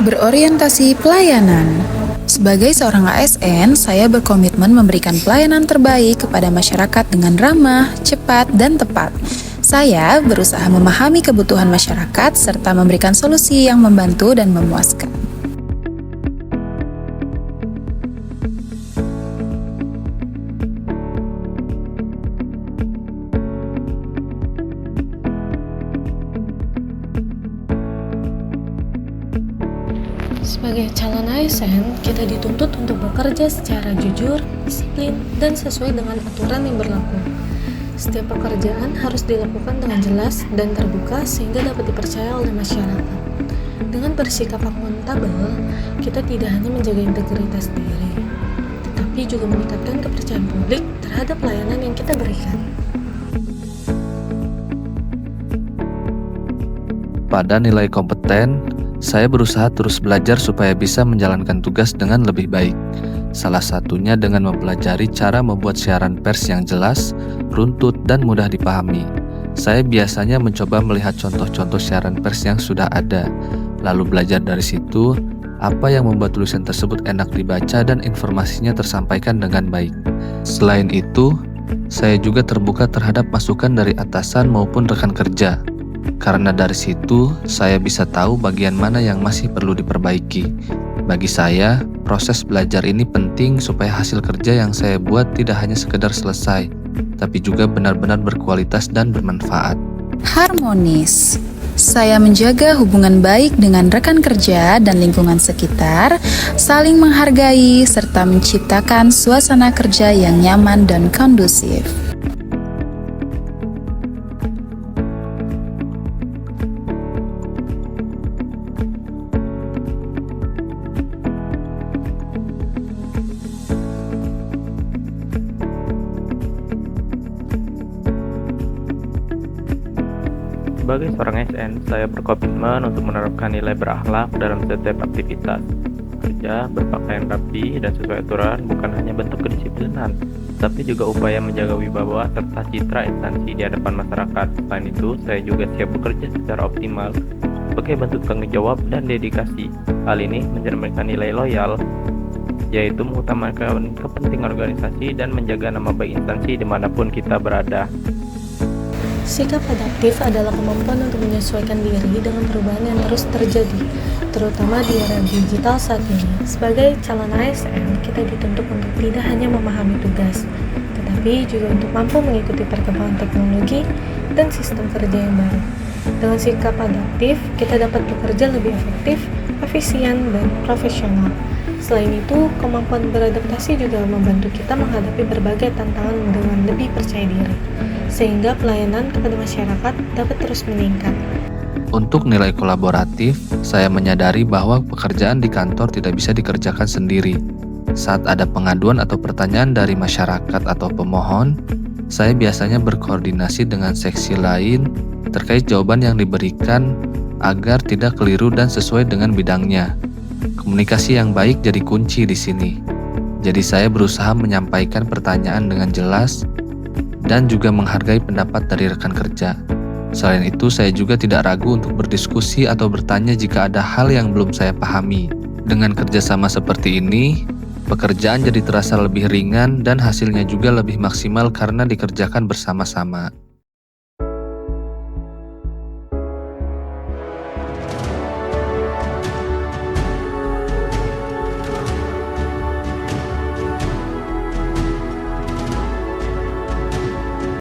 Berorientasi pelayanan. Sebagai seorang ASN, saya berkomitmen memberikan pelayanan terbaik kepada masyarakat dengan ramah, cepat, dan tepat. Saya berusaha memahami kebutuhan masyarakat serta memberikan solusi yang membantu dan memuaskan. Sebagai calon ASN, kita dituntut untuk bekerja secara jujur, disiplin, dan sesuai dengan aturan yang berlaku. Setiap pekerjaan harus dilakukan dengan jelas dan terbuka sehingga dapat dipercaya oleh masyarakat. Dengan bersikap akuntabel, kita tidak hanya menjaga integritas diri, tetapi juga meningkatkan kepercayaan publik terhadap layanan yang kita berikan. Pada nilai kompeten, saya berusaha terus belajar supaya bisa menjalankan tugas dengan lebih baik. Salah satunya dengan mempelajari cara membuat siaran pers yang jelas, runtut, dan mudah dipahami. Saya biasanya mencoba melihat contoh-contoh siaran pers yang sudah ada, lalu belajar dari situ apa yang membuat tulisan tersebut enak dibaca dan informasinya tersampaikan dengan baik. Selain itu, saya juga terbuka terhadap masukan dari atasan maupun rekan kerja. Karena dari situ, saya bisa tahu bagian mana yang masih perlu diperbaiki. Bagi saya, proses belajar ini penting supaya hasil kerja yang saya buat tidak hanya sekedar selesai, tapi juga benar-benar berkualitas dan bermanfaat. Harmonis. Saya menjaga hubungan baik dengan rekan kerja dan lingkungan sekitar, saling menghargai, serta menciptakan suasana kerja yang nyaman dan kondusif. Sebagai seorang ASN, saya berkomitmen untuk menerapkan nilai berakhlak dalam setiap aktivitas. Kerja, berpakaian rapi, dan sesuai aturan bukan hanya bentuk kedisiplinan, tapi juga upaya menjaga wibawa serta citra instansi di hadapan masyarakat. Selain itu, saya juga siap bekerja secara optimal sebagai bentuk tanggung jawab dan dedikasi. Hal ini mencerminkan nilai loyal, yaitu mengutamakan kepentingan organisasi dan menjaga nama baik instansi dimanapun kita berada. Sikap adaptif adalah kemampuan untuk menyesuaikan diri dengan perubahan yang terus terjadi, terutama di era digital saat ini. Sebagai calon ASN, kita dituntut untuk tidak hanya memahami tugas, tetapi juga untuk mampu mengikuti perkembangan teknologi dan sistem kerja yang baru. Dengan sikap adaptif, kita dapat bekerja lebih efektif, efisien, dan profesional. Selain itu, kemampuan beradaptasi juga membantu kita menghadapi berbagai tantangan dengan lebih percaya diri, sehingga pelayanan kepada masyarakat dapat terus meningkat. Untuk nilai kolaboratif, saya menyadari bahwa pekerjaan di kantor tidak bisa dikerjakan sendiri. Saat ada pengaduan atau pertanyaan dari masyarakat atau pemohon, saya biasanya berkoordinasi dengan seksi lain terkait jawaban yang diberikan agar tidak keliru dan sesuai dengan bidangnya. Komunikasi yang baik jadi kunci di sini. Jadi saya berusaha menyampaikan pertanyaan dengan jelas dan juga menghargai pendapat dari rekan kerja. Selain itu, saya juga tidak ragu untuk berdiskusi atau bertanya jika ada hal yang belum saya pahami. Dengan kerjasama seperti ini, pekerjaan jadi terasa lebih ringan dan hasilnya juga lebih maksimal karena dikerjakan bersama-sama.